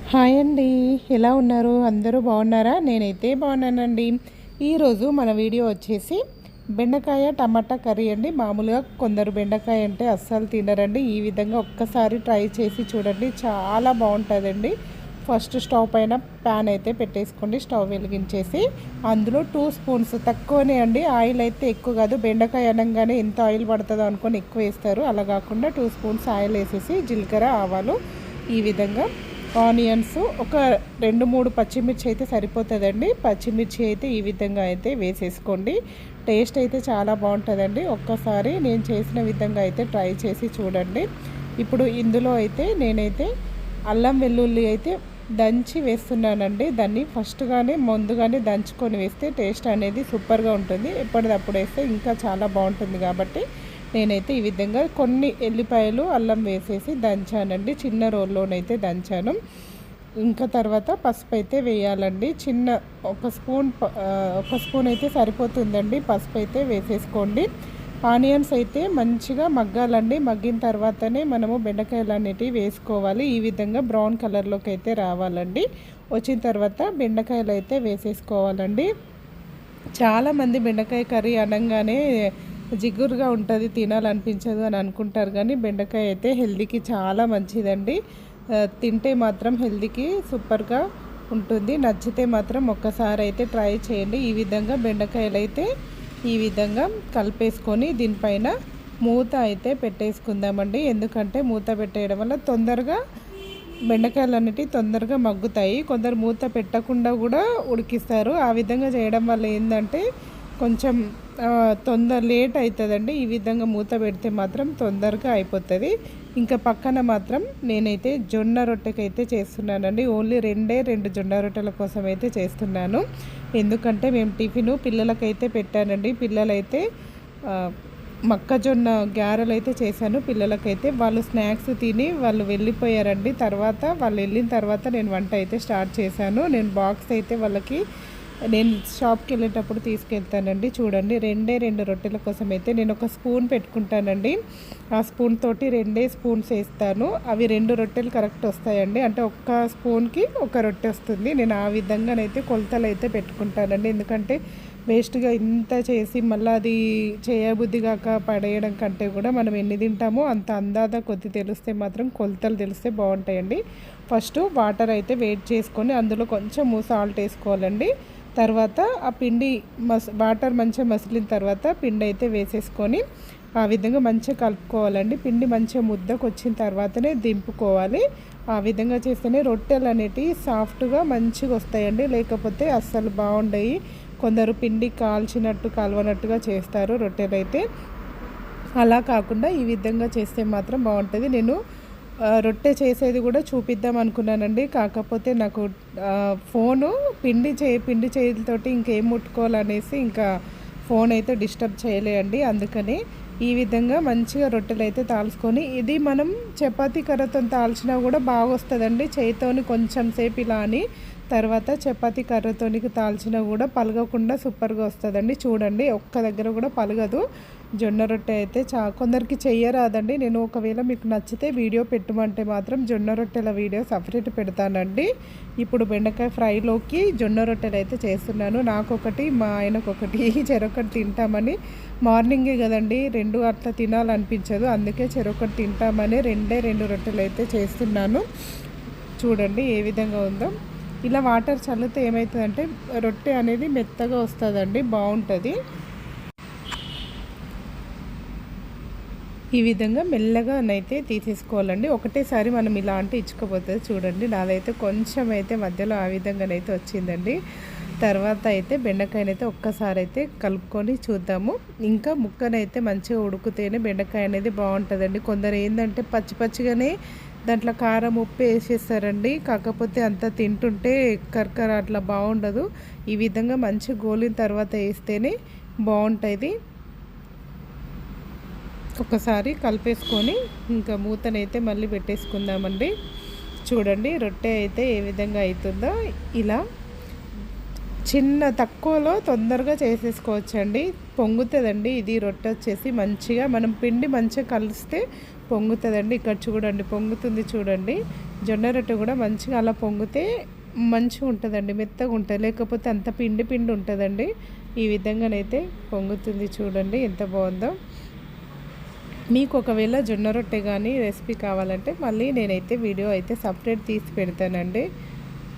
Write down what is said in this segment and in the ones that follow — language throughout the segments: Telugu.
హాయ్ అండి. ఎలా ఉన్నారు? అందరూ బాగున్నారా? నేనైతే బాగున్నానండి. ఈరోజు మన వీడియో వచ్చేసి బెండకాయ టమాటా కర్రీ అండి. మామూలుగా కొందరు బెండకాయ అంటే అస్సలు తినరండి. ఈ విధంగా ఒక్కసారి ట్రై చేసి చూడండి, చాలా బాగుంటుందండి. ఫస్ట్ స్టవ్ పైన ప్యాన్ అయితే పెట్టేసుకోండి. స్టవ్ వెలిగించేసి అందులో 2 స్పూన్స్ తక్కువనే అండి, ఆయిల్ అయితే ఎక్కువ కాదు. బెండకాయ అనగానే ఎంత ఆయిల్ పడుతుందో అనుకొని ఎక్కువ వేస్తారు, అలా కాకుండా 2 స్పూన్స్ ఆయిల్ వేసేసి జీలకర్ర ఆవాలు, ఈ విధంగా ఆనియన్స్, ఒక 2-3 పచ్చిమిర్చి అయితే సరిపోతుందండి. పచ్చిమిర్చి అయితే ఈ విధంగా అయితే వేసేసుకోండి. టేస్ట్ అయితే చాలా బాగుంటుందండి. ఒక్కసారి నేను చేసిన విధంగా అయితే ట్రై చేసి చూడండి. ఇప్పుడు ఇందులో అయితే నేనైతే అల్లం వెల్లుల్లి అయితే దంచి వేస్తున్నానండి. దాన్ని ముందుగానే దంచుకొని వేస్తే టేస్ట్ అనేది సూపర్గా ఉంటుంది. ఎప్పటిదప్పుడు వేస్తే ఇంకా చాలా బాగుంటుంది. కాబట్టి నేనైతే ఈ విధంగా కొన్ని ఎల్లిపాయలు అల్లం వేసేసి దంచానండి. చిన్న రోల్లోనైతే దంచాను. ఇంకా తర్వాత పసుపు అయితే వేయాలండి. ఒక స్పూన్ అయితే సరిపోతుందండి. పసుపు అయితే వేసేసుకోండి. ఆనియన్స్ అయితే మంచిగా మగ్గాలండి. మగ్గిన తర్వాతనే మనము బెండకాయలు అనేటివి వేసుకోవాలి. ఈ విధంగా బ్రౌన్ కలర్లోకి అయితే రావాలండి. వచ్చిన తర్వాత బెండకాయలు అయితే వేసేసుకోవాలండి. చాలామంది బెండకాయ కర్రీ అనగానే జిగురుగా ఉంటుంది, తినాలనిపించదు అని అనుకుంటారు. కానీ బెండకాయ అయితే హెల్తీకి చాలా మంచిదండి. తింటే మాత్రం హెల్తీకి సూపర్గా ఉంటుంది. నచ్చితే మాత్రం ఒక్కసారి అయితే ట్రై చేయండి. ఈ విధంగా బెండకాయలు అయితే ఈ విధంగా కలిపేసుకొని దీనిపైన మూత అయితే పెట్టేసుకుందామండి. ఎందుకంటే మూత పెట్టేయడం వల్ల తొందరగా బెండకాయలు అనేటివి తొందరగా మగ్గుతాయి. కొందరు మూత పెట్టకుండా కూడా ఉడికిస్తారు. ఆ విధంగా చేయడం వల్ల ఏంటంటే కొంచెం లేట్ అవుతుందండి. ఈ విధంగా మూత పెడితే మాత్రం తొందరగా అయిపోతుంది. ఇంకా పక్కన మాత్రం నేనైతే జొన్న రొట్టెకైతే చేస్తున్నానండి. ఓన్లీ 2 జొన్న రొట్టెల కోసం అయితే చేస్తున్నాను. ఎందుకంటే మేము టిఫిన్ పిల్లలకైతే పెట్టానండి. పిల్లలైతే మొక్కజొన్న గారెలు అయితే చేశాను పిల్లలకైతే. వాళ్ళు స్నాక్స్ తిని వాళ్ళు వెళ్ళిపోయారండి. వాళ్ళు వెళ్ళిన తర్వాత నేను వంట అయితే స్టార్ట్ చేశాను. నేను బాక్స్ అయితే వాళ్ళకి నేను షాప్కి వెళ్ళేటప్పుడు తీసుకెళ్తానండి. చూడండి, 2 రొట్టెల కోసం అయితే నేను ఒక స్పూన్ పెట్టుకుంటానండి. ఆ స్పూన్ తోటి 2 స్పూన్స్ వేస్తాను. అవి 2 రొట్టెలు కరెక్ట్ వస్తాయండి. అంటే ఒక్క స్పూన్కి ఒక రొట్టె వస్తుంది. నేను ఆ విధంగానైతే కొలతలు అయితే పెట్టుకుంటానండి. ఎందుకంటే వేస్ట్గా ఇంత చేసి మళ్ళీ అది చేయబుద్ధి కాక పడేయడం కంటే కూడా మనం ఎన్ని తింటామో అంత అందాద కొద్ది తెలిస్తే మాత్రం కొలతలు తెలిస్తే బాగుంటాయండి. ఫస్ట్ వాటర్ అయితే వేడి చేసుకొని అందులో కొంచెం సాల్ట్ వేసుకోవాలండి. తర్వాత ఆ పిండి వాటర్ మంచిగా మసిలిన తర్వాత పిండి అయితే వేసేసుకొని ఆ విధంగా మంచిగా కలుపుకోవాలండి. పిండి మంచిగా ముద్దకు వచ్చిన తర్వాతనే దింపుకోవాలి. ఆ విధంగా చేస్తేనే రొట్టెలు అనేటివి సాఫ్ట్గా మంచిగా వస్తాయండి. లేకపోతే అస్సలు బాగుండయి. కొందరు పిండి కాలవనట్టుగా చేస్తారు రొట్టెలు అయితే. అలా కాకుండా ఈ విధంగా చేస్తే మాత్రం బాగుంటుంది. నేను రొట్టె చేసేది కూడా చూపిద్దాం అనుకున్నానండి. కాకపోతే నాకు ఫోను పిండి చేతులతోటి ఇంకేం ముట్టుకోవాలనేసి ఇంకా ఫోన్ అయితే డిస్టర్బ్ చేయలేండి. అందుకని ఈ విధంగా మంచిగా రొట్టెలు అయితే తాల్చుకొని, ఇది మనం చపాతీ కర్రతో తాల్చినా కూడా బాగా వస్తుందండి. చేతితోని కొంచెం సేపు ఇలా అని తర్వాత చపాతీ కర్రతోనికి తాల్చినా కూడా పలగకుండా సూపర్గా వస్తుందండి. చూడండి, ఒక్క దగ్గర కూడా పలగదు. జొన్న రొట్టె అయితే కొందరికి చెయ్యరాదండి. నేను ఒకవేళ మీకు నచ్చితే వీడియో పెట్టమంటే మాత్రం జొన్న రొట్టెల వీడియో సపరేట్ పెడతానండి. ఇప్పుడు బెండకాయ ఫ్రైలోకి జొన్న రొట్టెలు అయితే చేస్తున్నాను. నాకొకటి, మా ఆయనకొకటి, చెరొకటి తింటామని. మార్నింగే కదండి, 2 అట్లా తినాలనిపించదు. అందుకే చెరొకటి తింటామని 2 రొట్టెలు అయితే చేస్తున్నాను. చూడండి ఏ విధంగా ఉందో. ఇలా వాటర్ చల్లితే ఏమవుతుందంటే రొట్టె అనేది మెత్తగా వస్తుందండి, బాగుంటుంది. ఈ విధంగా మెల్లగానైతే తీసేసుకోవాలండి. ఒకటేసారి మనం ఇలా అంటే ఇచ్చుకోపోతుంది. చూడండి, నాదైతే కొంచెం అయితే మధ్యలో ఆ విధంగానైతే వచ్చిందండి. తర్వాత అయితే బెండకాయనైతే ఒక్కసారి అయితే కలుపుకొని చూద్దాము. ఇంకా ముక్కనైతే మంచిగా ఉడికితేనే బెండకాయ అనేది బాగుంటుందండి. కొందరు ఏంటంటే పచ్చిగానే దాంట్లో కారం ఉప్పు వేసేస్తారండి. కాకపోతే అంతా తింటుంటే కర్కర అట్లా బాగుండదు. ఈ విధంగా మంచిగా గోలిన తర్వాత వేస్తేనే బాగుంటుంది. ఒకసారి కలిపేసుకొని ఇంకా మూతనైతే మళ్ళీ పెట్టేసుకుందామండి. చూడండి, రొట్టె అయితే ఏ విధంగా అవుతుందో. ఇలా తక్కువలో తొందరగా చేసేసుకోవచ్చండి. పొంగుతుందండి. ఇది రొట్టె వచ్చేసి మంచిగా మనం పిండి మంచిగా కలిస్తే పొంగుతుందండి. ఇక్కడ చూడండి, పొంగుతుంది చూడండి. జొన్న రొట్టె కూడా మంచిగా అలా పొంగితే మంచిగా ఉంటుందండి, మెత్తగా ఉంటుంది. లేకపోతే అంత పిండి పిండి ఉంటుందండి. ఈ విధంగానైతే పొంగుతుంది చూడండి ఎంత బాగుందో. మీకు ఒకవేళ జొన్న రొట్టె కానీ రెసిపీ కావాలంటే మళ్ళీ నేనైతే వీడియో అయితే సపరేట్ తీసి పెడతానండి.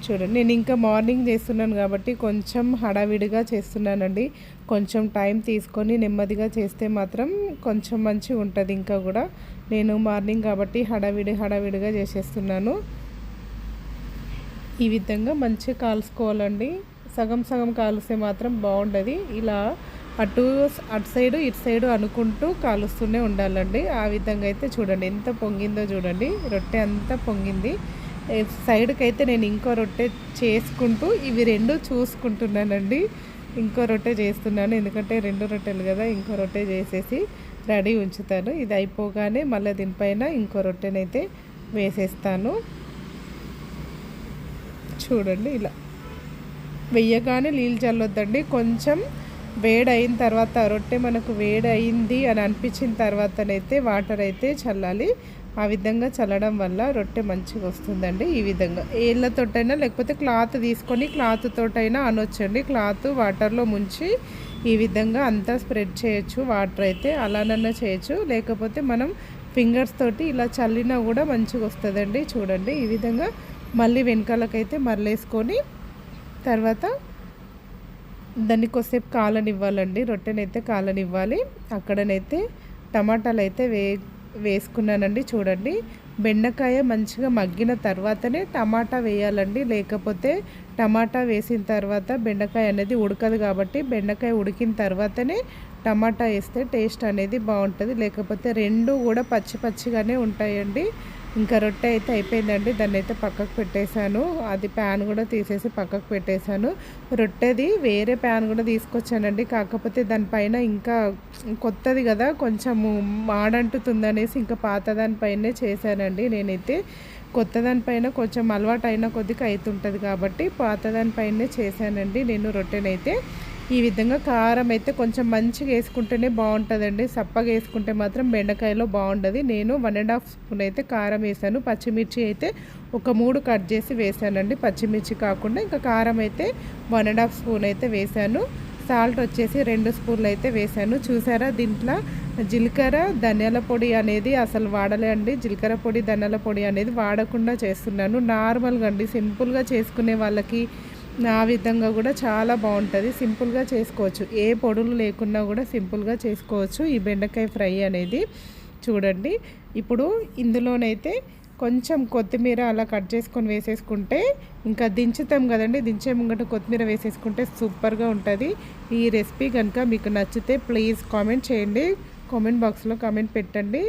చూడండి నేను ఇంకా మార్నింగ్ చేస్తున్నాను కాబట్టి కొంచెం హడావిడిగా చేస్తున్నానండి. కొంచెం టైం తీసుకొని నెమ్మదిగా చేస్తే మాత్రం కొంచెం మంచిగా ఉంటుంది. ఇంకా కూడా నేను మార్నింగ్ కాబట్టి హడావిడిగా చేసేస్తున్నాను. ఈ విధంగా మంచిగా కాల్చుకోవాలండి. సగం సగం కాలుస్తే మాత్రం బాగుండదు. ఇలా అటు సైడు ఇటు సైడు అనుకుంటూ కాలుస్తూనే ఉండాలండి. ఆ విధంగా అయితే చూడండి ఎంత పొంగిందో చూడండి. రొట్టె అంతా పొంగింది. సైడ్కి అయితే నేను ఇంకో రొట్టె చేసుకుంటూ ఇవి రెండు చూసుకుంటున్నానండి. ఇంకో రొట్టె చేస్తున్నాను ఎందుకంటే 2 రొట్టెలు కదా. ఇంకో రొట్టె చేసేసి రెడీ ఉంచుతాను. ఇది అయిపోగానే మళ్ళీ దీనిపైన ఇంకో రొట్టెనైతే వేసేస్తాను. చూడండి ఇలా వెయ్యగానే నీళ్ళు చల్లొద్దండి. కొంచెం వేడైన తర్వాత రొట్టె మనకు వేడయింది అని అనిపించిన తర్వాతనైతే వాటర్ అయితే చల్లాలి. ఆ విధంగా చల్లడం వల్ల రొట్టె మంచిగా వస్తుందండి. ఈ విధంగా ఏళ్ళతోటైనా లేకపోతే క్లాత్ తీసుకొని క్లాత్ తోటైనా అనొచ్చండి. క్లాత్ వాటర్లో ముంచి ఈ విధంగా అంతా స్ప్రెడ్ చేయొచ్చు. వాటర్ అయితే అలానన్నా చేయొచ్చు, లేకపోతే మనం ఫింగర్స్ తోటి ఇలా చల్లినా కూడా మంచిగా వస్తుందండి. చూడండి ఈ విధంగా మళ్ళీ వెనకాలకైతే మరలేసుకొని తర్వాత దాన్ని కొద్దిసేపు కాలనివ్వాలండి. రొట్టెనైతే కాలనివ్వాలి. అక్కడనైతే టమాటాలు అయితే వేసుకున్నానండి. చూడండి బెండకాయ మంచిగా మగ్గిన తర్వాతనే టమాటా వేయాలండి. లేకపోతే టమాటా వేసిన తర్వాత బెండకాయ అనేది ఉడకదు. కాబట్టి బెండకాయ ఉడికిన తర్వాతనే టమాటా వేస్తే టేస్ట్ అనేది బాగుంటుంది. లేకపోతే రెండు కూడా పచ్చి పచ్చిగానే ఉంటాయండి. ఇంకా రొట్టె అయితే అయిపోయిందండి. దాన్ని అయితే పక్కకు పెట్టేశాను. అది ప్యాన్ కూడా తీసేసి పక్కకు పెట్టేశాను. రొట్టెది వేరే ప్యాన్ కూడా తీసుకొచ్చానండి. కాకపోతే దానిపైన ఇంకా కొత్తది కదా కొంచెము మాడంటుతుందనేసి ఇంకా పాత దానిపైనే చేశానండి. నేనైతే కొత్త దానిపైన కొంచెం అలవాటు అయిన కొద్దిగా అవుతుంటుంది కాబట్టి పాత దానిపైనే చేశానండి నేను రొట్టెనైతే. ఈ విధంగా కారం అయితే కొంచెం మంచిగా వేసుకుంటేనే బాగుంటుందండి. సప్పగా వేసుకుంటే మాత్రం బెండకాయలో బాగుండదు. నేను 1.5 స్పూన్ అయితే కారం వేసాను. పచ్చిమిర్చి అయితే ఒక 3 కట్ చేసి వేసానండి. పచ్చిమిర్చి కాకుండా ఇంకా కారం అయితే 1.5 స్పూన్ అయితే వేసాను. సాల్ట్ వచ్చేసి 2 స్పూన్లు అయితే వేసాను. చూసారా దీంట్లో జీలకర్ర ధనియాల పొడి అనేది అసలు వాడలే అండి. జీలకర్ర పొడి ధనియాల పొడి అనేది వాడకుండా చేస్తున్నాను. నార్మల్గా అండి సింపుల్గా చేసుకునే వాళ్ళకి ఆ విధంగా కూడా చాలా బాగుంటుంది. సింపుల్గా చేసుకోవచ్చు. ఏ పొడులు లేకున్నా కూడా సింపుల్గా చేసుకోవచ్చు ఈ బెండకాయ ఫ్రై అనేది. చూడండి ఇప్పుడు ఇందులోనైతే కొంచెం కొత్తిమీర అలా కట్ చేసుకొని వేసేసుకుంటే ఇంకా దించుతాం కదండి. దించే ముంగట కొత్తిమీర వేసేసుకుంటే సూపర్గా ఉంటుంది. ఈ రెసిపీ కనుక మీకు నచ్చితే ప్లీజ్ కామెంట్ చేయండి. కామెంట్ బాక్స్లో కామెంట్ పెట్టండి.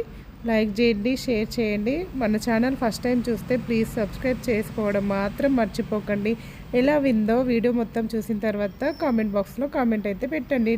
లైక్ చేయండి, షేర్ చేయండి. మన ఛానల్ ఫస్ట్ టైం చూస్తే ప్లీజ్ సబ్స్క్రైబ్ చేసుకోవడం మాత్రం మర్చిపోకండి. ఎలా విందో వీడియో మొత్తం చూసిన తర్వాత కామెంట్ బాక్స్లో కామెంట్ అయితే పెట్టండి.